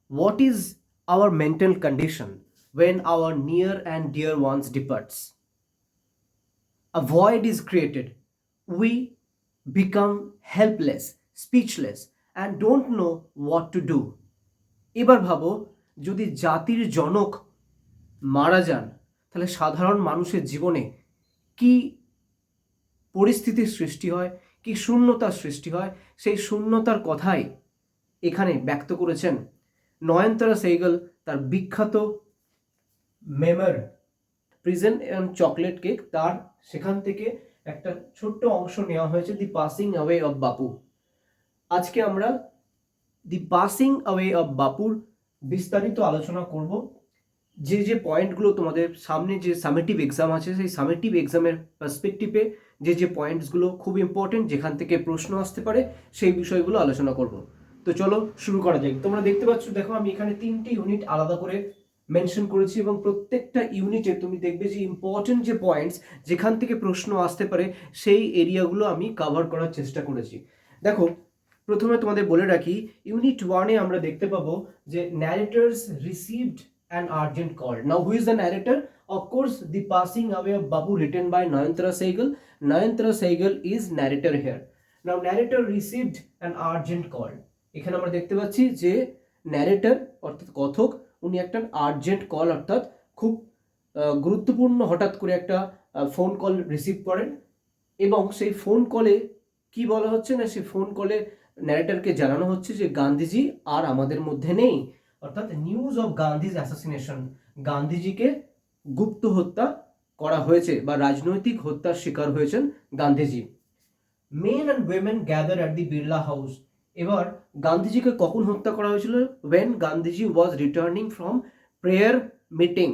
what is our mental condition when our near and dear ones departs? A void is created. We become helpless, speechless, and don't know what to do. এবার ভাবো, যদি জাতির জনক মারা যান, তাহলে সাধারণ মানুষের জীবনে কি পরিস্থিতির সৃষ্টি হয়, কি শূন্যতার সৃষ্টি হয়, সেই শূন্যতার কথাই এখানে ব্যক্ত করেছেন নয়নতারা সেহগল তার বিখ্যাত মেমর প্রিজন অ্যান্ড চকলেট কেক, তার সেখান থেকে একটা ছোট্ট অংশ নেওয়া হয়েছে, দি পাসিং অ্যাওয়ে অফ বাপু। আজকে আমরা দি পাসিং অ্যাওয়ে অফ বাপুর বিস্তারিত আলোচনা করব। যে পয়েন্টগুলো তোমাদের সামনে যে সামেটিভ এক্সাম আছে, সেই সামেটিভ এক্সামের পার্সপেক্টিভে যে পয়েন্টসগুলো খুব ইম্পর্টেন্ট, যেখান থেকে প্রশ্ন আসতে পারে, সেই বিষয়গুলো আলোচনা করব। তো চলো শুরু করা যাক। তোমরা দেখতে পাচ্ছ, দেখো আমি এখানে 3টি ইউনিট আলাদা করে মেনশন করেছি এবং প্রত্যেকটা ইউনিটে তুমি দেখবে যে ইম্পর্টেন্ট যে পয়েন্টস, যেখান থেকে প্রশ্ন আসতে পারে, সেই এরিয়াগুলো আমি কভার করার চেষ্টা করেছি। দেখো, প্রথমে তোমাদের বলে রাখি, ইউনিট 1-এ আমরা দেখতে পাবো যে narrator's received an urgent call. Now, who is the narrator? Of course, the passing away of Babu, written by Nayantara Sehgal. Nayantara Sehgal is narrator here. Now, narrator received an urgent call. এখানে আমরা দেখতে পাচ্ছি যে narrator অর্থাৎ কথক, উনি একটা urgent call অর্থাৎ খুব গুরুত্বপূর্ণ হঠাৎ করে একটা ফোন কল রিসিভ করেন, এবং সেই ফোন কলে কি বলা হচ্ছে না, সেই ফোন কলে ন্যারেটরকে জানানো হচ্ছে যে গান্ধীজি আর আমাদের মধ্যে নেই, অর্থাৎ নিউজ অফ গান্ধীজ অ্যাসাসিনেশন, গান্ধীজিকে গুপ্ত হত্যা করা হয়েছে বা রাজনৈতিক হত্যার শিকার হয়েছেন Gandhiji. Men and women gather at the Birla house. এবার গান্ধীজিকে কখন হত্যা করা হয়েছিল? When Gandhiji was returning from prayer meeting,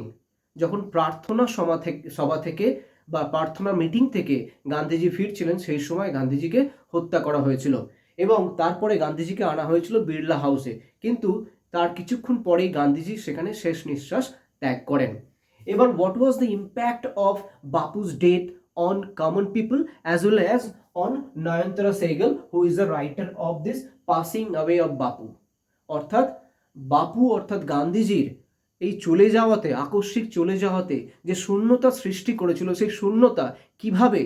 যখন প্রার্থনা সভা থেকে বা প্রার্থনা মিটিং থেকে গান্ধীজি ফিরছিলেন, সেই সময় গান্ধীজিকে হত্যা করা হয়েছিল এবং তারপরে গান্ধীজিকে আনা হয়েছিল বিড়লা হাউসে, কিন্তু তার কিছুক্ষণ পরেই গান্ধীজি সেখানে শেষ নিঃশ্বাস ত্যাগ করেন। এবার what was the impact of Bapu's death on common people as well as on Nayantara Sahgal, who is the writer of this passing away of Bapu. অর্থাৎ বাপু অর্থাৎ গান্ধীজির এই চলে যাওয়াতে, আকস্মিক চলে যাওয়াতে যে শূন্যতা সৃষ্টি করেছিল, সেই শূন্যতা কিভাবে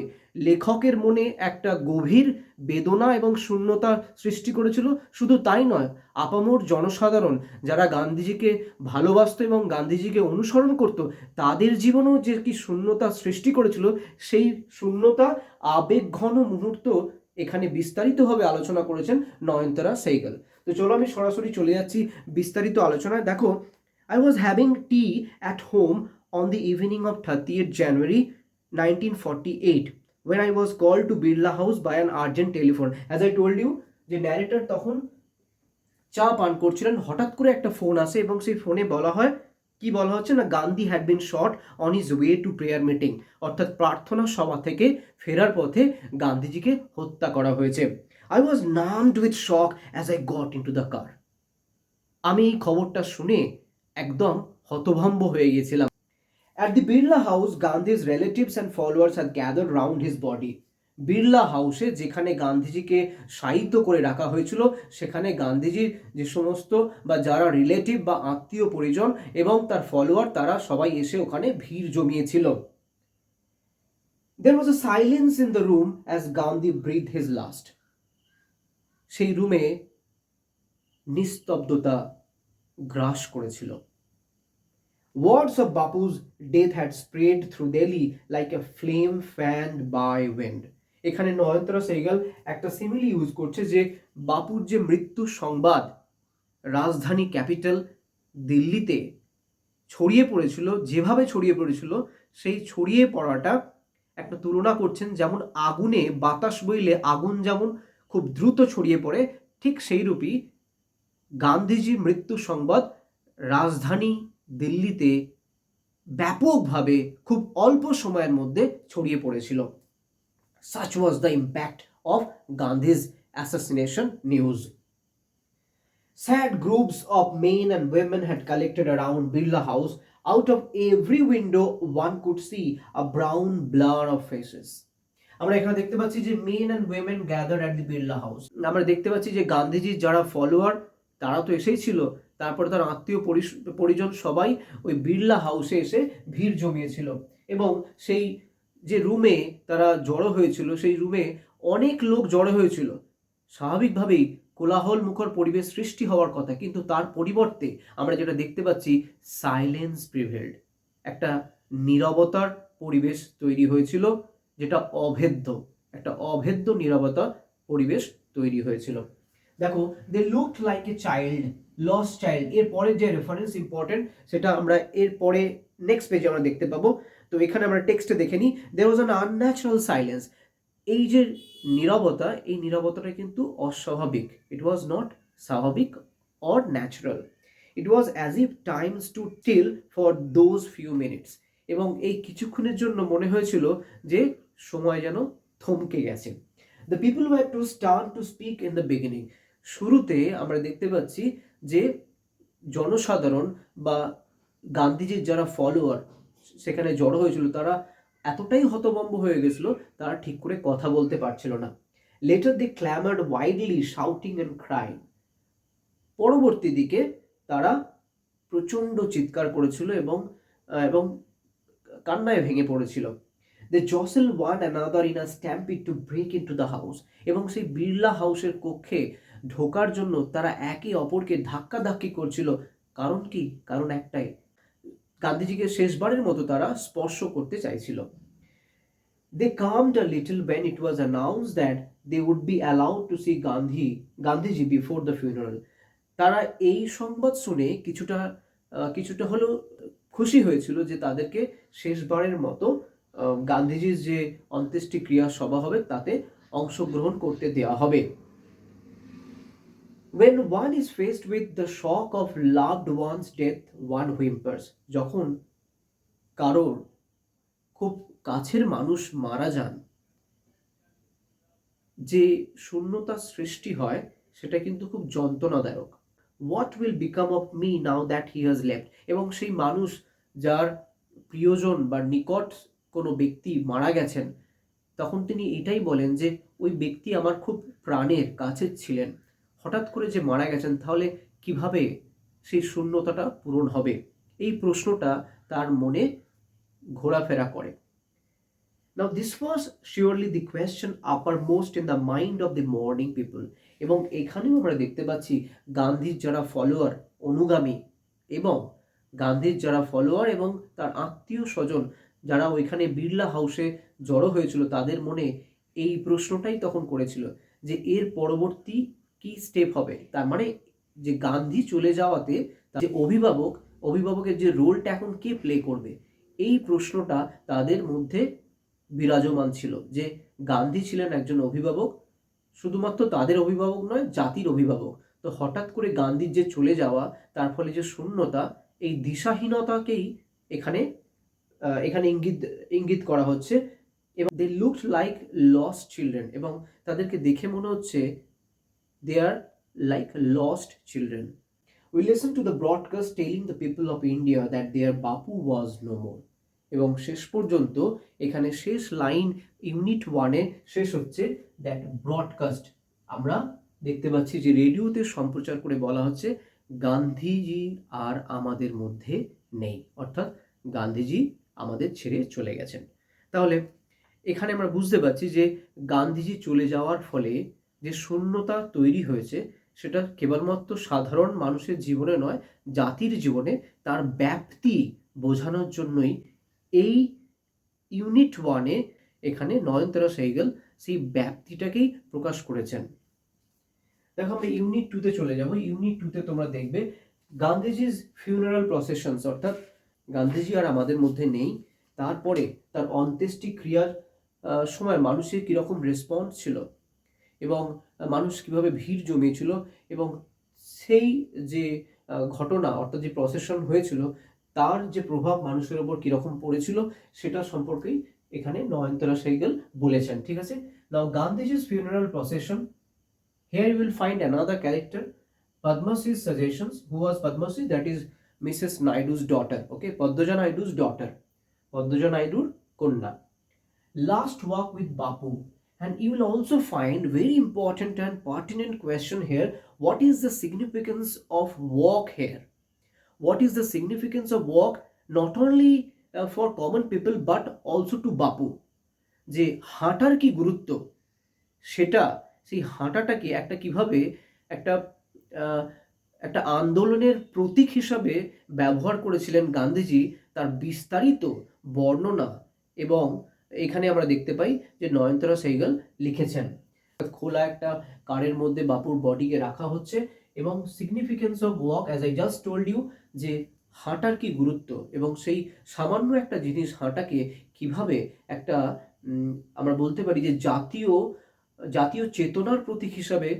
লেখকের মনে একটা গভীর বেদনা এবং শূন্যতা সৃষ্টি করেছিল। শুধু তাই নয়, আপামর জনসাধারণ যারা গান্ধীজিকে ভালোবাসত এবং গান্ধীজিকে অনুসরণ করত, তাদের জীবনেও যে কি শূন্যতা সৃষ্টি করেছিল, সেই শূন্যতা, আবেগঘন মুহূর্ত এখানে বিস্তারিতভাবে আলোচনা করেছেন নয়নতারা সেহগল। তো চলো আমি সরাসরি চলে যাচ্ছি বিস্তারিত আলোচনায়। দেখো, I was having tea at home on the evening of 30th January 1948 when I was called to Birla House by an urgent telephone. As I told you, যে ন্যারেটর তখন চা পান করছিলেন, হঠাৎ করে একটা ফোন আসে এবং সেই ফোনে বলা হয়, কি বলা হচ্ছে না, Gandhi had been shot on his way to prayer meeting, অর্থাৎ প্রার্থনা সভা থেকে ফেরার পথে গান্ধীজিকে হত্যা করা হয়েছে। I was numbed with shock as I got into the car. আমি এই খবরটা শুনে একদম হতভম্ব হয়ে গিয়েছিলাম। At the Birla House, Gandhi's relatives and followers had gathered round his body. Birla হাউসে, যেখানে গান্ধীজিকে শায়িত করে রাখা হয়েছিল, সেখানে গান্ধীজির যে সমস্ত বা যারা রিলেটিভ বা আত্মীয় পরিজন এবং তার ফলোয়ার, তারা সবাই এসে ওখানে ভিড় জমিয়েছিল। There was a silence in the room as Gandhi breathed his last. সেই রুমে নিস্তব্ধতা গ্রাস করেছিল। Words of Bapu's death had spread through Delhi like a flame fanned by wind. এখানে নয়নতারা সেহগল একটা সিমিলি ইউজ করছে যে বাপুর যে মৃত্যুর সংবাদ রাজধানী ক্যাপিটাল দিল্লিতে ছড়িয়ে পড়েছিল, যেভাবে ছড়িয়ে পড়েছিল, সেই ছড়িয়ে পড়াটা একটা তুলনা করছেন, যেমন আগুনে বাতাস বইলে আগুন যেমন খুব দ্রুত ছড়িয়ে পড়ে, ঠিক সেই রূপই গান্ধীজির মৃত্যুর সংবাদ রাজধানী দিল্লিতে ব্যাপকভাবে খুব অল্প সময়ের মধ্যে ছড়িয়ে পড়েছিল। Such was the impact of Gandhi's assassination news. Sad groups of men and women had collected around Birla House. Out of every window one could see a brown blur of faces. আমরা এখানে দেখতে পাচ্ছি যে men and women gathered at the Birla House. আমরা দেখতে পাচ্ছি যে গান্ধীজির যারা ফলোয়ার, তারা তো এসেই ছিল, তারপরে তার আত্মীয় পরিজন সবাই ওই বিড়লা হাউসে এসে ভিড় জমিয়েছিল এবং সেই যে রুমে তারা জড়ো হয়েছিল সেই রুমে অনেক লোক জড়ো হয়েছিল। স্বাভাবিকভাবেই কোলাহল মুখর পরিবেশ সৃষ্টি হওয়ার কথা, কিন্তু তার পরিবর্তে আমরা যেটা দেখতে পাচ্ছি, সাইলেন্স প্রিভেলড। একটা নীরবতার পরিবেশ তৈরি হয়েছিল, যেটা একটা অভেদ্য নীরবতা পরিবেশ তৈরি হয়েছিল। দেখো, they looked like a child, lost child. এর পরের যে রেফারেন্স ইম্পর্টেন্ট, সেটা আমরা এর পরে নেক্সট পেজে আমরা দেখতে পাবো। তো এখানে আমরা টেক্সটে দেখে নিই, there was an unnatural silence. এই যে নীরবতা, এই নীরবতাটা কিন্তু অস্বাভাবিক। ইট ওয়াজ নট স্বাভাবিক or natural. It was as if time stood still for those few minutes. এবং এই কিছুক্ষণের জন্য মনে হয়েছিল যে সময় যেন থমকে গেছে। The people were to start to speak in the beginning. শুরুতে আমরা দেখতে পাচ্ছি যে জনসাধারণ বা গান্ধীজির যারা ফলোয়ার সেখানে জড়ো হয়েছিল, তারা এতটাই হতভম্ব হয়ে গেছিল, তারা ঠিক করে কথা বলতে পারছিল না। Later they clamoured wildly, shouting and crying. পরবর্তী দিকে তারা প্রচণ্ড চিৎকার করেছিল এবং এবং কান্নায় ভেঙে পড়েছিল। They jostled one another in a stampede to break into the house. এবং সেই বিড়লা হাউসের কক্ষে ঢোকার জন্য তারা একে অপরকে ধাক্কাধাক্কি করছিল। কারণ কি? কারণ একটাই, গান্ধীজিকে শেষবারের মতো তারা স্পর্শ করতে চাইছিল। They calmed a little when it was announced that they would be allowed to see Gandhiji before the funeral. তারা এই সংবাদ শুনে কিছুটা হলেও খুশি হয়েছিল যে তাদেরকে শেষবারের মতো গান্ধীজির যে অন্ত্যেষ্টিক্রিয়া সভা হবে তাতে অংশগ্রহণ করতে দেওয়া হবে। When one is faced with the shock of loved one's death, one whimpers. যখন কারোর খুব কাছের মানুষ মারা যান, যে শূন্যতা সৃষ্টি হয় সেটা কিন্তু খুব যন্ত্রণাদায়ক। What will become of me now that he has left. এবং সেই মানুষ যার প্রিয়জন বা নিকট কোনো ব্যক্তি মারা গেছেন, তখন তিনি এটাই বলেন যে ওই ব্যক্তি আমার খুব প্রাণের কাছের ছিলেন, হঠাৎ করে যে মারা গেছেন, তাহলে কিভাবে সেই শূন্যতাটা পূরণ হবে? এই প্রশ্নটা তার মনে ঘোরাফেরা করে। Now this was surely the question uppermost in the mind of the mourning people. এবং এখানেও আমরা দেখতে পাচ্ছি গান্ধীর যারা ফলোয়ার, অনুগামী, এবং গান্ধীর যারা ফলোয়ার এবং তার আত্মীয় স্বজন যারা ওইখানে বিড়লা হাউসে জড়ো হয়েছিল, তাদের মনে এই প্রশ্নটাই তখন করেছিল যে এর পরবর্তী কি স্টেপ হবে। তার মানে যে গান্ধী চলে যাওয়াতে যে অভিভাবকের যে রোলটা এখন কে প্লে করবে, এই প্রশ্নটা তাদের মধ্যে বিরাজমান ছিল। যে গান্ধী ছিলেন একজন অভিভাবক, শুধুমাত্র তাদের অভিভাবক নয়, জাতির অভিভাবক। তো হঠাৎ করে গান্ধীর যে চলে যাওয়া, তার ফলে যে শূন্যতা, এই দিশাহীনতাকেই এখানে ইঙ্গিত করা হচ্ছে। এবং they looked like lost children. এবং তাদেরকে দেখে মনে হচ্ছে they are like lost children. We listened to the broadcast telling the people of India that their Bapu was no more. এবং শেষ পর্যন্ত এখানে শেষ লাইন ইউনিট 1-এ শেষ হচ্ছে দ্যাট ব্রডকাস্ট। আমরা দেখতে পাচ্ছি যে রেডিওতে সম্প্রচার করে বলা হচ্ছে গান্ধীজি আর আমাদের মধ্যে নেই, অর্থাৎ গান্ধীজি আমাদের ছেড়ে চলে গেছেন। তাহলে এখানে আমরা বুঝতে পারছি যে গান্ধীজি চলে যাওয়ার ফলে যে শূন্যতা তৈরি হয়েছে, সেটা কেবলমাত্র সাধারণ মানুষের জীবনে নয়, জাতির জীবনে তার ব্যাপ্তি বোঝানোর জন্যই এই ইউনিট 1-এ এখানে নয়নতারা সেহগল সেই ব্যাপ্তিটাকেই প্রকাশ করেছেন। দেখো, আমরা ইউনিট 2-তে চলে যাব। ইউনিট 2-তে তোমরা দেখবে গান্ধীজির ফিউনারাল প্রসেশনস, অর্থাৎ গান্ধীজি আর আমাদের মধ্যে নেই, তারপরে তার অন্ত্যেষ্টিক্রিয়ার সময় মানুষের কীরকম রেসপন্স ছিল এবং মানুষ কিভাবে ভিড় জমিয়েছিল, এবং সেই যে ঘটনা অর্থাৎ যে প্রসেশন হয়েছিল তার যে প্রভাব মানুষের ওপর কীরকম পড়েছিল, সেটা সম্পর্কেই এখানে নয়নতারা সেহগল বলেছেন। ঠিক আছে। নাও গান্ধীজি's funeral procession. Here you will find another character, Padmasree's suggestions. Who was Padmasree? That is Mrs. Naidu's daughter. Okay, Padmaja Naidu's daughter, Padmaja Naidur কন্যা। Last walk with Bapu. And you will also find very important and pertinent question here. What is the significance of walk here? What is the significance of walk not only for common people but also to Bapu? যে হাঁটার কি গুরুত্ব সেটা, সেই হাঁটাটাকে একটা কিভাবে একটা আহ, একটা আন্দোলনের প্রতীক হিসাবে ব্যবহার করেছিলেন গান্ধীজি, তার বিস্তারিত বর্ণনা এবং এখানে আমরা দেখতে পাই যে নয়নতারা সেহগল লিখেছেন। খোলা একটা কারের মধ্যে বাপুর বডিকে রাখা হচ্ছে এবং significance of walk as I just told you, যে হাঁটার কি গুরুত্ব এবং সেই সামান্য একটা জিনিস হাঁটাকে কিভাবে একটা আমরা বলতে পারি যে জাতীয় জাতীয় চেতনার প্রতীক হিসাবে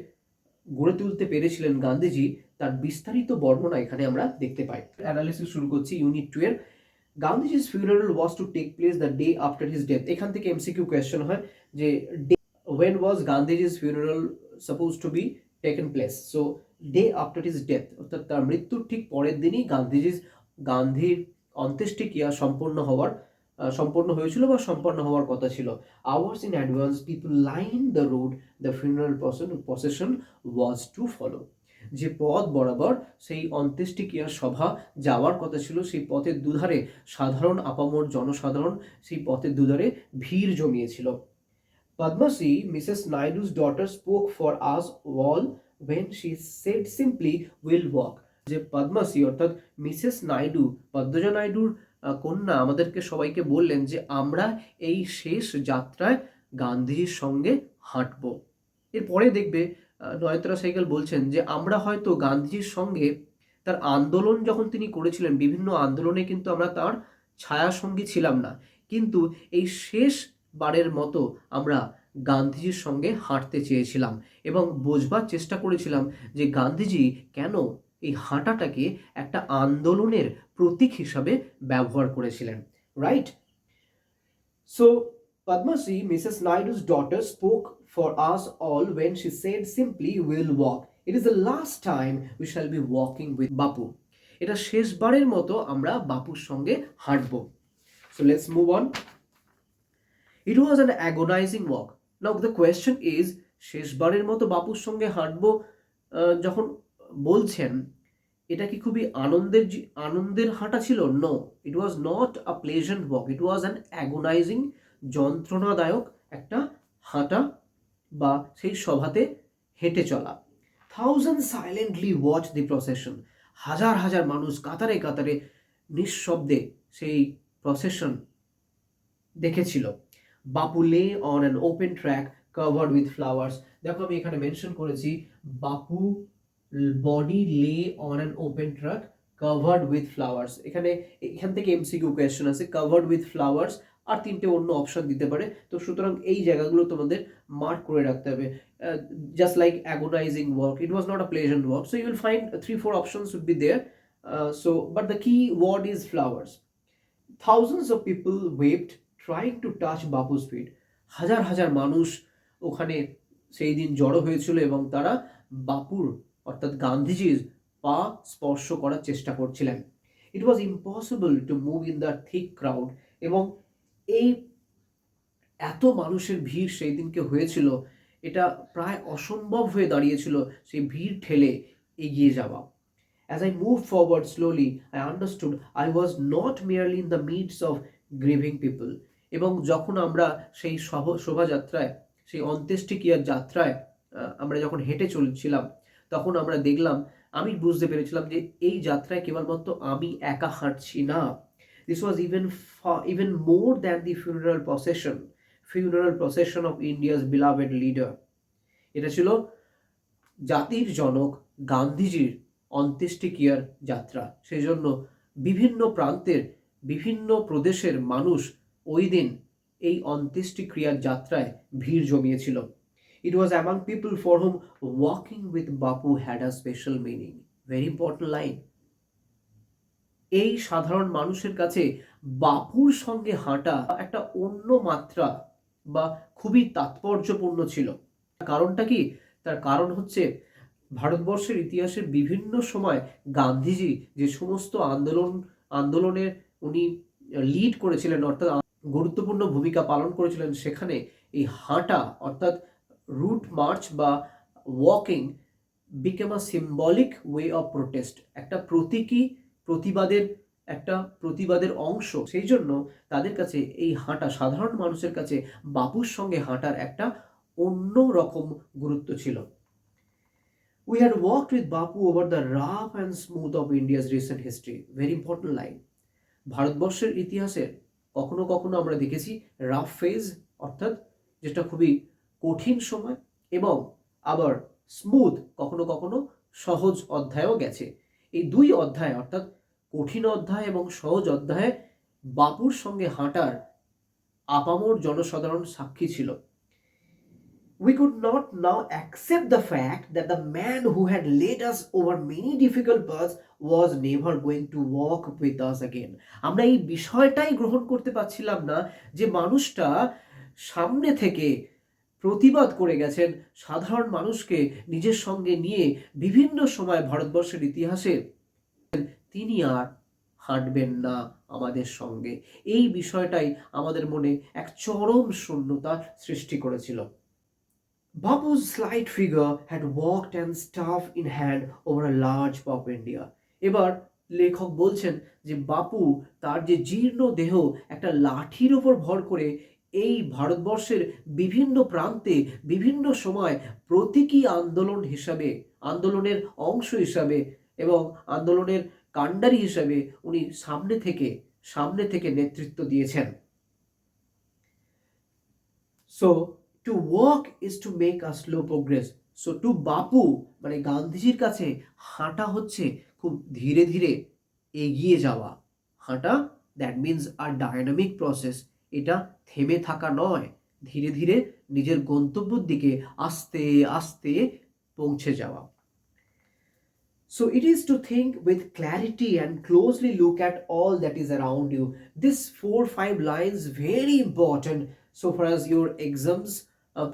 গড়ে তুলতে পেরেছিলেন গান্ধীজি, তার বিস্তারিত বর্ণনা এখানে আমরা দেখতে পাই। অ্যানালিসিস শুরু করছি ইউনিট 2 এর। গান্ধীজি's funeral was to take place the day after his death। এখান থেকে এমসিকিউ কোয়েশ্চেন হয় যে when was Gandhiji's funeral supposed to be taken place? So day after his death, অর্থাৎ তার মৃত্যুর ঠিক পরের দিনই গান্ধীর অন্ত্যেষ্টিক্রিয়া সম্পন্ন হয়েছিল বা সম্পন্ন হওয়ার কথা ছিল। Hours in advance people lined the road the funeral procession was to follow। যে পথ বরাবর সেই অন্ত্যেষ্টিক্রিয়ার সভা যাওয়ার কথা ছিল, সেই পথের দুধারে সাধারণ আপামর জনসাধারণ সেই পথের দুধারে ভিড় জমিয়েছিল। Padmasi, Mrs. Naidu's daughter, spoke for us all when she said simply, "We'll walk"। যে পদ্মাসী অর্থাৎ মিসেস নাইডু, পদ্মজা নাইডুর কন্যা আমাদেরকে সবাইকে বললেন যে আমরা এই শেষ যাত্রায় গান্ধীজির সঙ্গে হাঁটব। এরপরে দেখবে নয়নতারা সেহগল বলছেন যে আমরা হয়তো গান্ধীজির সঙ্গে তার আন্দোলন যখন তিনি করেছিলেন, বিভিন্ন আন্দোলনে কিন্তু আমরা তার ছায়াসঙ্গী ছিলাম না, কিন্তু এই শেষ বারের মতো আমরা গান্ধীজির সঙ্গে হাঁটতে চেয়েছিলাম এবং বোঝবার চেষ্টা করেছিলাম যে গান্ধীজি কেন এই হাঁটাটাকে একটা আন্দোলনের প্রতীক হিসাবে ব্যবহার করেছিলেন। Right? So Padmasi, Mrs. Naidu's daughter, spoke for us all when she said simply, "We'll walk. It is the last time we shall be walking with Bapu." এটা শেষবারের মতো আমরা বাপুর সঙ্গে হাঁটব। So let's move on. It was an agonizing walk. Now the question is, শেষবারের মতো বাপুর সঙ্গে হাঁটব যখন বলছেন, এটা কি খুবই আনন্দের হাঁটা ছিল? No, it was not a pleasant walk, it was an agonising, যন্ত্রণাদায়ক একটা হাঁটা বা সেই সভাতে হেঁটে চলা। Thousand silently watch the procession. হাজার হাজার মানুষ কাতারে কাতারে নিঃশব্দে সেই প্রসেশন দেখেছিল। বাপু lay on an open track covered with flowers. দেখো আমি এখানে মেনশন করেছি বাপু body lay on an open track covered with flowers. এখান থেকে এমসিকিউ কোয়েশ্চেন আছে, কভার্ড উইথ ফ্লাওয়ার্স আর তিনটে অন্য অপশন দিতে পারে, তো সুতরাং এই জায়গাগুলো তোমাদের মার্ক করে রাখতে হবে। Just like agonising work, it was not a pleasant work, so you will find 3-4 options would be there. So but the key word is flowers. Thousands of people wept trying to touch Bapu's feet। হাজার হাজার মানুষ ওখানে সেই দিন জড়ো হয়েছিল এবং তারা বাপুর অর্থাৎ গান্ধীজির পা স্পর্শ করার চেষ্টা করছিলেন। It was impossible to move in the thick crowd. এবং এই এত মানুষের ভিড় সেই দিনকে হয়েছিল, এটা প্রায় অসম্ভব হয়ে দাঁড়িয়েছিল সেই ভিড় ঠেলে এগিয়ে যাওয়া। As I moved forward slowly, I understood I was not merely in the midst of grieving people। এবং যখন আমরা সেই শোভাযাত্রায়, সেই অন্ত্যেষ্টিক্রিয়ার যাত্রায় আমরা যখন হেঁটে চলছিলাম, তখন আমরা দেখলাম, আমি বুঝতে পেরেছিলাম যে এই যাত্রায় কেবলমাত্র আমি একা হাঁটছি না। This was even more than the funeral procession of India's beloved leader। এটা ছিল জাতির জনক গান্ধীজির অন্ত্যেষ্টিক্রিয়ার যাত্রা। সেই জন্য বিভিন্ন প্রান্তের বিভিন্ন প্রদেশের মানুষ ওই দিন এই অন্ত্যেষ্টিক্রিয়ার যাত্রায় ভিড় জমিয়েছিল। It was among people for whom walking with Bapu had a special meaning। Very important line। এই সাধারণ মানুষের কাছে বাপুর সঙ্গে হাঁটা একটা অন্য মাত্রা বা খুবই তাৎপর্যপূর্ণ ছিল। কারণটা কি? তার কারণ হচ্ছে ভারতবর্ষের ইতিহাসের বিভিন্ন সময় গান্ধীজি যে সমস্ত আন্দোলনের উনি লিড করেছিলেন, অর্থাৎ গুরুত্বপূর্ণ ভূমিকা পালন করেছিলেন, সেখানে এই হাঁটা অর্থাৎ রুট মার্চ বা walking became a symbolic way of protest, একটা প্রতিবাদের অংশ। সেই জন্য তাদের কাছে এই হাঁটা, সাধারণ মানুষের কাছে বাপুর সঙ্গে হাঁটার একটা অন্য রকম গুরুত্ব ছিল। We had walked with Bapu over the rough and smooth of India's recent history. Very important line. ভারতবর্ষের ইতিহাসের কখনো কখনো আমরা দেখেছি রাফ ফেজ, অর্থাৎ যেটা খুবই কঠিন সময়, এবং আবার স্মুথ, কখনো কখনো সহজ অধ্যায়ও গেছে। এই দুই অধ্যায় অর্থাৎ কঠিন অধ্যায় এবং সহজ অধ্যায়ে বাপুর সঙ্গে হাঁটার আপামর জনসাধারণ সাক্ষী ছিল। We could not now accept the fact that the man who had led us over many difficult paths was never going to walk with us again. আমরা এই বিষয়টাই গ্রহণ করতে পারছিলাম না যে মানুষটা সামনে থেকে প্রতিবাদ করে গেছেন, সাধারণ মানুষকে নিজের সঙ্গে নিয়ে বিভিন্ন সময় ভারতবর্ষের ইতিহাসে তিনি আর হাঁটবেন না আমাদের সঙ্গে। এই বিষয়টাই আমাদের মনে এক চরম শূন্যতা সৃষ্টি করেছিল। Bapu's slight figure had walked and staff in hand over a large part of India. এবার লেখক বলছেন যে বাপু তার যে জীর্ণ দেহ একটা লাঠির ওপর ভর করে এই ভারতবর্ষের বিভিন্ন প্রান্তে বিভিন্ন সময় প্রতীকী আন্দোলনের অংশ হিসাবে এবং আন্দোলনের কাণ্ডারি হিসাবে উনি সামনে থেকে নেতৃত্ব দিয়েছেন। So to walk is to make a slow progress. So to বাপু মানে গান্ধীজির কাছে হাঁটা হচ্ছে খুব ধীরে ধীরে এগিয়ে যাওয়া। হাঁটা that means a dynamic process, এটা থেমে থাকা নয়, ধীরে ধীরে নিজের গন্তব্যের দিকে আস্তে আস্তে পৌঁছে যাওয়া। So it is to think with clarity and closely look at all that is around you. This 4-5 lines very important so far as your exams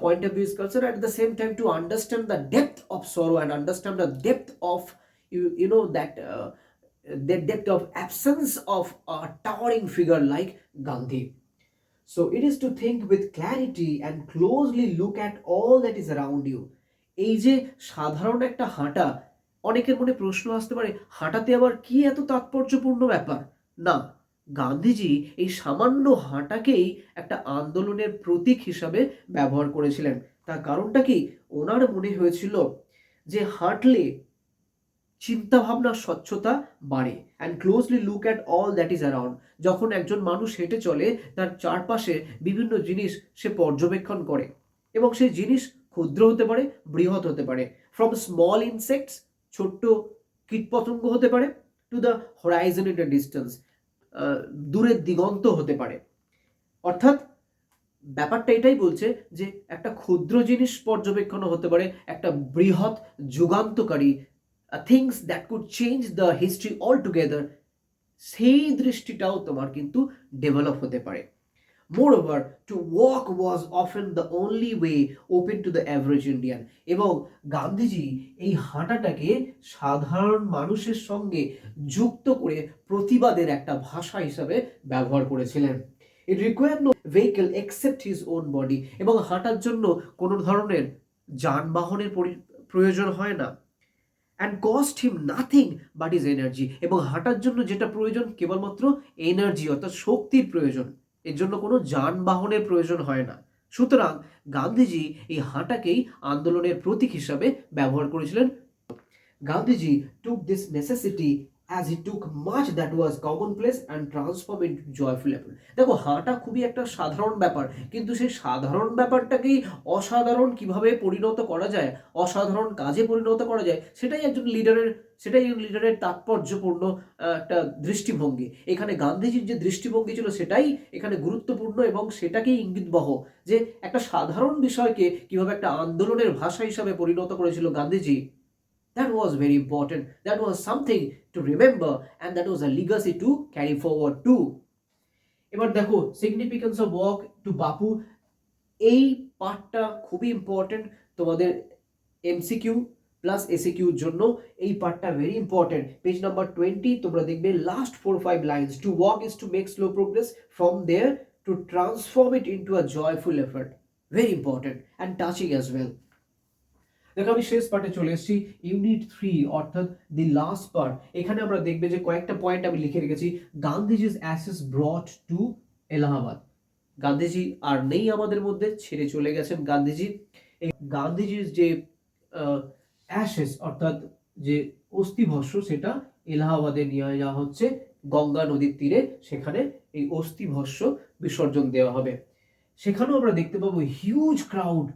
point of view is concerned. At the same time, to understand the depth of sorrow and understand the depth of the depth of absence of a towering figure like Gandhi. So it is to think with clarity and closely look at all that is around you. এই যে সাধারণ একটা হাঁটা, অনেকের মনে প্রশ্ন আসতে পারে হাঁটাতে আবার কি এত তাৎপর্যপূর্ণ ব্যাপার? না, গান্ধীজি এই সামান্য হাঁটাকেই একটা আন্দোলনের প্রতীক হিসাবে ব্যবহার করেছিলেন। তার কারণটা কি? ওনার মনে হয়েছিল যে হাঁটলে চিন্তাভাবনার স্বচ্ছতা বাড়ে। And closely look at all that is around. যখন একজন মানুষ হেঁটে চলে তার চারপাশে বিভিন্ন জিনিস সে পর্যবেক্ষণ করে, এবং সেই জিনিস ক্ষুদ্র হতে পারে, বৃহৎ হতে পারে। ফ্রম স্মল ইনসেক্টস, ছোট্ট কীটপতঙ্গ হতে পারে, to the Horizon in the distance, দূরের দিগন্ত হতে পারে। অর্থাৎ ব্যাপারটা এটাই বলছে যে একটা ক্ষুদ্র জিনিস পর্যবেক্ষণ হতে পারে, একটা বৃহৎ যুগান্তকারী things that could change the history all together, সেই দৃষ্টিটাও তোমার কিন্তু ডেভেলপ হতে পারে। Moreover, to walk was often the only way open to the average Indian. এবং গান্ধীজি এই হাঁটাটাকে সাধারণ মানুষের সঙ্গে যুক্ত করে প্রতিবাদের একটা ভাষা হিসাবে ব্যবহার করেছিলেন। It required no vehicle except his own body. এবং হাঁটার জন্য কোনো ধরনের যানবাহনের প্রয়োজন হয় না। And cost him nothing but his energy. এবং হাঁটার জন্য যেটা প্রয়োজন কেবলমাত্র এনার্জি, অর্থাৎ শক্তির প্রয়োজন। এর জন্য কোনো যানবাহনের প্রয়োজন হয় না। সুতরাং গান্ধীজি এই হাঁটাকেই আন্দোলনের প্রতীক হিসাবে ব্যবহার করেছিলেন। Gandhiji took this necessity as he took much that was commonplace and transformed into joyful effort. দেখো, হাঁটা খুবই একটা সাধারণ ব্যাপার, কিন্তু সেই সাধারণ ব্যাপারটাকেই অসাধারণ কিভাবে পরিণত করা যায়, অসাধারণ কাজে পরিণত করা যায়, সেটাই একজন লিডারের তাৎপর্যপূর্ণ একটা দৃষ্টিভঙ্গি। এখানে গান্ধীজির যে দৃষ্টিভঙ্গি ছিল সেটাই এখানে গুরুত্বপূর্ণ, এবং সেটাকেই ইঙ্গিতবহ যে একটা সাধারণ বিষয়কে কিভাবে একটা আন্দোলনের ভাষা হিসাবে পরিণত করেছিল Gandhiji. That was very important. That was something to remember, and that was a legacy to carry forward too. এবার দেখো, significance of walk to Bapu, এই পার্টটা খুবই ইম্পর্টেন্ট তোমাদের এমসিকিউ প্লাস এসিকিউ জন্য। এই পার্টটা ভেরি ইম্পর্টেন্ট। পেজ নাম্বার 20 তোমরা দেখবে last 4-5 lines. To walk is to make slow progress, from there to transform it into a joyful effort. Very important and touching as well. দেখো আমি শেষ পার্টে চলে এসেছি, ইউনিট 3 অর্থাৎ দি লাস্ট পার্ট। এখানে আমরা দেখবে যে কয়েকটা পয়েন্ট আমি লিখে রেখেছি। Gandhiji's ashes brought to Allahabad. Gandhiji আর নেই আমাদের মধ্যে, ছেড়ে চলে গেছেন গান্ধীজি। এই গান্ধীজির যে অ্যাশেস অর্থাৎ যে অস্থিভস্য, সেটা এলাহাবাদে নিয়ে যাওয়া হচ্ছে গঙ্গা নদীর তীরে। সেখানে এই অস্থিভস্য বিসর্জন দেওয়া হবে। সেখানেও আমরা দেখতে পাবো হিউজ ক্রাউড,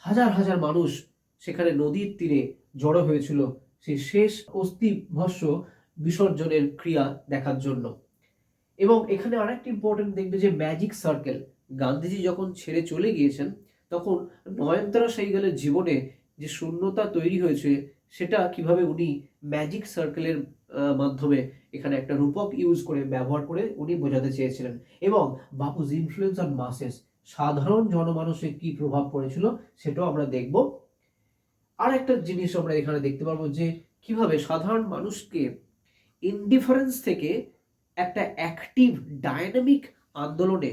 হাজার হাজার মানুষ সেখানে নদীর তীরে জড়ো হয়েছিল সেই শেষ অস্থিভস্য বিসর্জনের ক্রিয়া দেখার জন্য। এবং এখানে আরেকটি ইম্পর্টেন্ট দেখবে যে ম্যাজিক সার্কেল। গান্ধীজি যখন ছেড়ে চলে গিয়েছেন তখন নয়নতারা সেহগালের জীবনে যে শূন্যতা তৈরি হয়েছে সেটা কিভাবে উনি ম্যাজিক সার্কেলের মাধ্যমে এখানে একটা রূপক ইউজ করে ব্যবহার করে উনি বোঝাতে চেয়েছিলেন। এবং বাপুজ ইনফ্লুয়েন্স অন মাসেস, সাধারণ জনমানুষে কি প্রভাব পড়েছিল সেটাও আমরা দেখব। আর একটা জিনিস আমরা এখানে দেখতে পারবো যে কিভাবে সাধারণ মানুষকে ইনডিফারেন্স থেকে একটা অ্যাক্টিভ ডায়নামিক আন্দোলনে,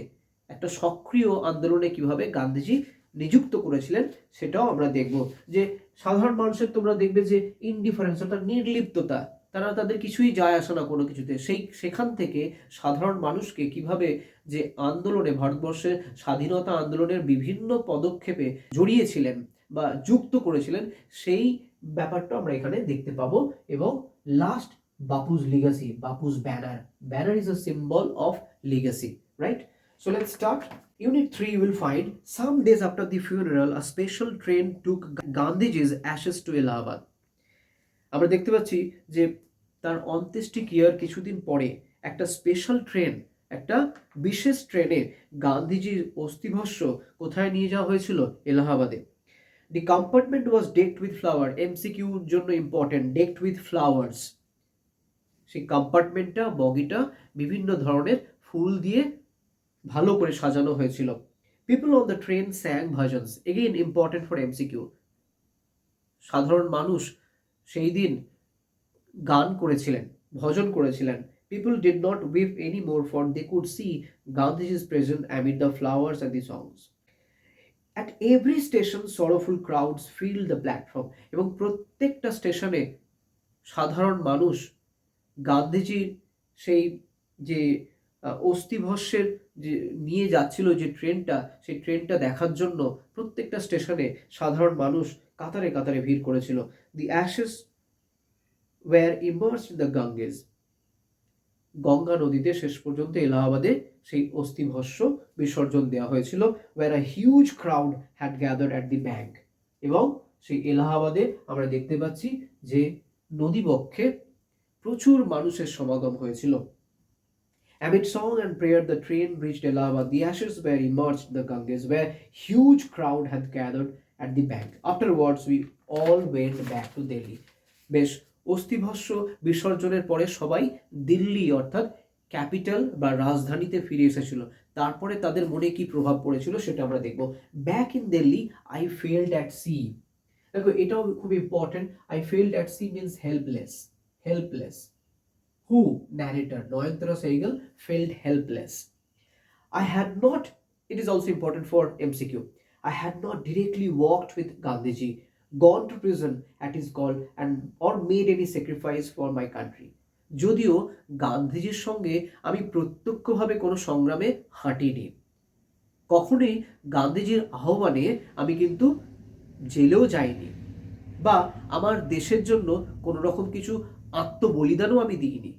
একটা সক্রিয় আন্দোলনে কিভাবে গান্ধীজি নিযুক্ত করেছিলেন সেটাও আমরা দেখব। যে সাধারণ মানুষের তোমরা দেখবে যে ইনডিফারেন্স অর্থাৎ নির্লিপ্ততা, তারা তাদের কিছুই যায় আসে না কোনো কিছুতে, সেখান থেকে সাধারণ মানুষকে কিভাবে যে আন্দোলনে, ভারতবর্ষের স্বাধীনতা আন্দোলনের বিভিন্ন পদক্ষেপে জড়িয়েছিলেন বা যুক্ত করেছিলেন, সেই ব্যাপারটা আমরা এখানে দেখতে পাবো। এবং last, Bapu's legacy, Bapu's banner. Banner is a symbol of legacy, right? So let's start. Unit 3 you will find some days after the funeral, a special train took Gandhiji's ashes to Allahabad. আমরা দেখতে পাচ্ছি যে তার অন্ত্যেষ্টিক্রিয়ার কিছুদিন পরে একটা special train, একটা বিশেষ ট্রেনে গান্ধীজির অস্থিভস্য কোথায় নিয়ে যাওয়া হয়েছিল? এলাহাবাদে। The compartment was decked with flower. MCQ জন্য ইম্পর্টেন্ট, decked with flowers. সেই কম্পার্টমেন্টটা, বগিটা বিভিন্ন ধরনের ফুল দিয়ে ভালো করে সাজানো হয়েছিল। People on the train sang bhajans, again important for MCQ. সাধারণ মানুষ সেই দিন গান করেছিলেন, ভজন করেছিলেন। People did not weep any more for they could see Gandhiji's presence amid the flowers and the songs. At every station sorrowful crowds fill the platform. এবং প্রত্যেকটা স্টেশনে সাধারণ মানুষ গান্ধীজির সেই যে অস্থিভস্যের যে নিয়ে যাচ্ছিল যে ট্রেনটা, সেই ট্রেনটা দেখার জন্য প্রত্যেকটা স্টেশনে সাধারণ মানুষ কাতারে কাতারে ভিড় করেছিল। The ashes were immersed in the Ganges. Ganga নদীতে শেষ পর্যন্ত এলাহাবাদে সেই অস্থিভস্য বিসর্জন দেওয়া হয়েছিল। Were a huge crowd had gathered at the bank. এবং সেই এলাহাবাদে আমরা দেখতে পাচ্ছি যে নদীবক্ষে প্রচুর মানুষের সমাগম হয়েছিল। Amid song and prayer, the train reached Allahabad. The ashes were immersed in the Ganges, where huge crowd had gathered at the bank. Afterwards, we all went back to Delhi. বেশ, অস্থিভস্য বিসর্জনের পরে সবাই দিল্লি অর্থাৎ ক্যাপিটাল বা রাজধানীতে ফিরে এসেছিল। তারপরে তাদের মনে কি প্রভাব পড়েছিল সেটা আমরা দেখব। Back in Delhi, I felt at sea. দেখো এটাও খুব important. I felt at sea means helpless. Helpless. Who? Narrator Noyantara Sehgal felt helpless. I had not, it is also important for MCQ, I had not directly walked with Gandhiji, gone to prison at his call and or made any sacrifice for my country. যদিও গান্ধীজির সঙ্গে আমি প্রত্যক্ষভাবে কোনো সংগ্রামে হাঁটিনি, কখনোই গান্ধীজির আহ্বানে আমি কিন্তু জেলেও যাইনি, বা আমার দেশের জন্য কোনো রকম কিছু আত্মবলিদানও আমি দিইনি।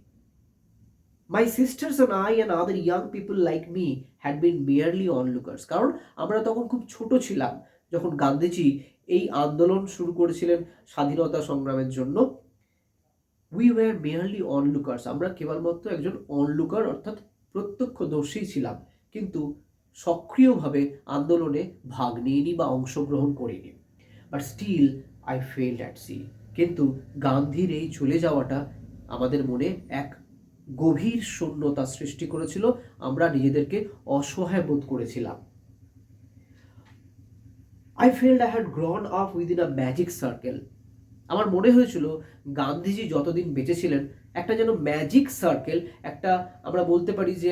My sisters and I and other young people like me had been merely onlookers. কারণ আমরা তখন খুব ছোট ছিলাম যখন গান্ধীজি এই আন্দোলন শুরু করেছিলেন স্বাধীনতা সংগ্রামের জন্য। We were merely onlookers. আমরা কেবলমাত্র একজন অনলুকার অর্থাৎ প্রত্যক্ষদর্শী ছিলাম, কিন্তু সক্রিয়ভাবে আন্দোলনে ভাগ নিইনি বা অংশগ্রহণ করিনি। But still I failed at sea. কিন্তু গান্ধীর এই চলে যাওয়াটা আমাদের মনে এক গভীর শূন্যতা সৃষ্টি করেছিল। আমরা নিজেদেরকে অসহায় বোধ করেছিলাম। I felt I had grown up within a magic circle. আমার মনে হয়েছিল গান্ধীজি যতদিন বেঁচে ছিলেন একটা যেন ম্যাজিক সার্কেল, একটা আমরা বলতে পারি যে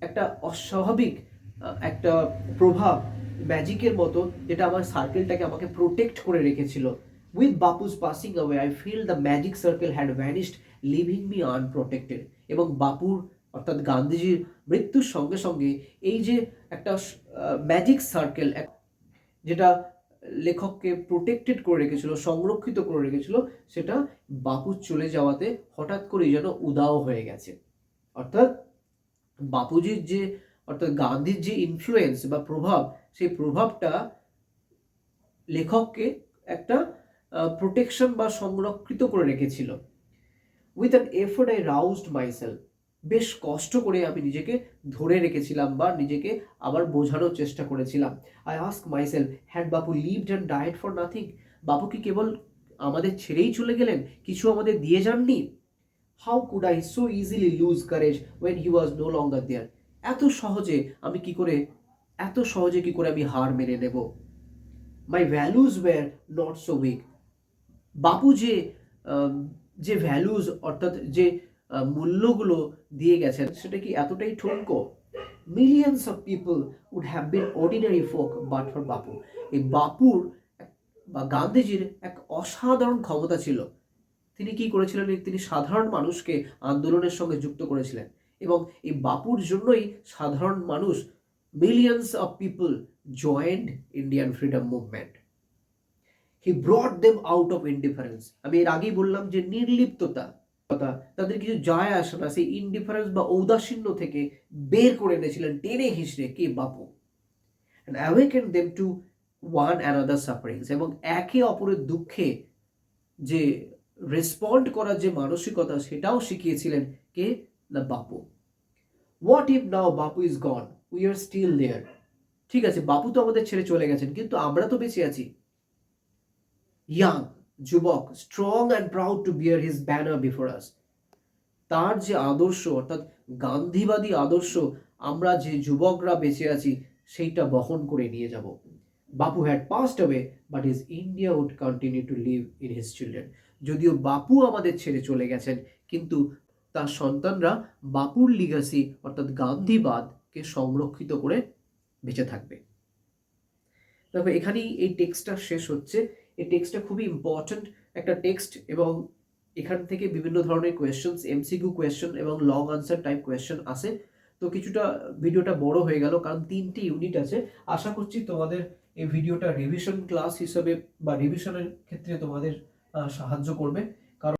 একটা অস্বাভাবিক একটা প্রভাব ম্যাজিকের মতো, যেটা আমার সার্কেলটাকে আমাকে প্রোটেক্ট করে রেখেছিল। With Bapu's passing away I feel the magic circle had vanished, leaving me unprotected. এবং বাপুর অর্থাৎ গান্ধীজির মৃত্যুর সঙ্গে সঙ্গে এই যে একটা ম্যাজিক সার্কেল, যেটা লেখককে প্রোটেক্টেড করে রেখেছিল, সংরক্ষিত করে রেখেছিল, সেটা বাপুর চলে যাওয়াতে হঠাৎ করেই যেন উধাও হয়ে গেছে। অর্থাৎ বাপুজির যে, অর্থাৎ গান্ধীর যে ইনফ্লুয়েন্স বা প্রভাব, সেই প্রভাবটা লেখককে একটা প্রোটেকশন বা সংরক্ষিত করে রেখেছিল। With an effort I রাউজড myself, বেশ কষ্ট করে আমি নিজেকে ধরে রেখেছিলাম বা নিজেকে আবার বোঝানোর চেষ্টা করেছিলাম। I ask myself, had Bapu lived and died for nothing? বাপু কি কেবল আমাদের ছেড়েই চলে গেলেন, কিছু আমাদের দিয়ে যাননি? How could I so easily lose courage when he was no longer there? এত সহজে কি করে আমি হার মেনে নেব? My values were not so weak. Bapu যে আহ, যে ভ্যালুজ অর্থাৎ যে মূল্যগুলো দিয়ে গেছেন, সেটা কি এতটাই ঠুনকো? Millions of people would have been ordinary folk but for Bapu. এই বাপুর বা গান্ধীজির এক অসাধারণ ক্ষমতা ছিল। তিনি কি করেছিলেন, তিনি সাধারণ মানুষকে আন্দোলনের সঙ্গে যুক্ত করেছিলেন, এবং এই বাপুর জন্যই সাধারণ মানুষ, millions of people joined Indian freedom movement. He ব্রট them out of indifference. আমি এর আগেই বললাম যে নির্লিপ্ততা, তাদের কিছু যায় আসে না, সেই ইনডিফারেন্স বা ঔদাসীন্য থেকে বের করে এনেছিলেন টেনে হিসড়ে কে? বাপু। and awakened them to one another sufferings, এবং একে অপরের দুঃখে যে রেসপন্ড করার যে মানসিকতা, সেটাও শিখিয়েছিলেন কে? না, বাপু। What if now Bapu is gone, we are still there? ঠিক আছে, বাপু তো আমাদের ছেড়ে চলে গেছেন, কিন্তু আমরা তো বেঁচে আছি। ইয়াং, যুবক, strong and proud to bear his banner before us. তার যে আদর্শ, অর্থাৎ গান্ধীবাদী আদর্শ, আমরা যে যুবকরা বেঁচে আছি সেইটা বহন করে নিয়ে যাব। Bapu had passed away but his India would continue to live in his children. যদিও বাপু আমাদের ছেড়ে চলে গেছেন, কিন্তু তার সন্তানরা বাপুর লিগাসি অর্থাৎ গান্ধীবাদকে সংরক্ষিত করে বেঁচে থাকবে। তবে এখানেই এই টেক্সটটা শেষ হচ্ছে। এই টেক্সটটা খুবই ইম্পর্ট্যান্ট একটা টেক্সট, এবং এখান থেকে বিভিন্ন ধরনের কোয়েশ্চেন্স, এমসিকিউ কোয়েশ্চেন এবং লং আনসার টাইপ কোয়েশ্চেন আসে। তো কিছুটা ভিডিওটা বড় হয়ে গেল, কারণ 3টি ইউনিট আছে। আশা করছি তোমাদের এই ভিডিওটা রিভিশন ক্লাস হিসেবে বা রিভিশনের ক্ষেত্রে তোমাদের সাহায্য করবে।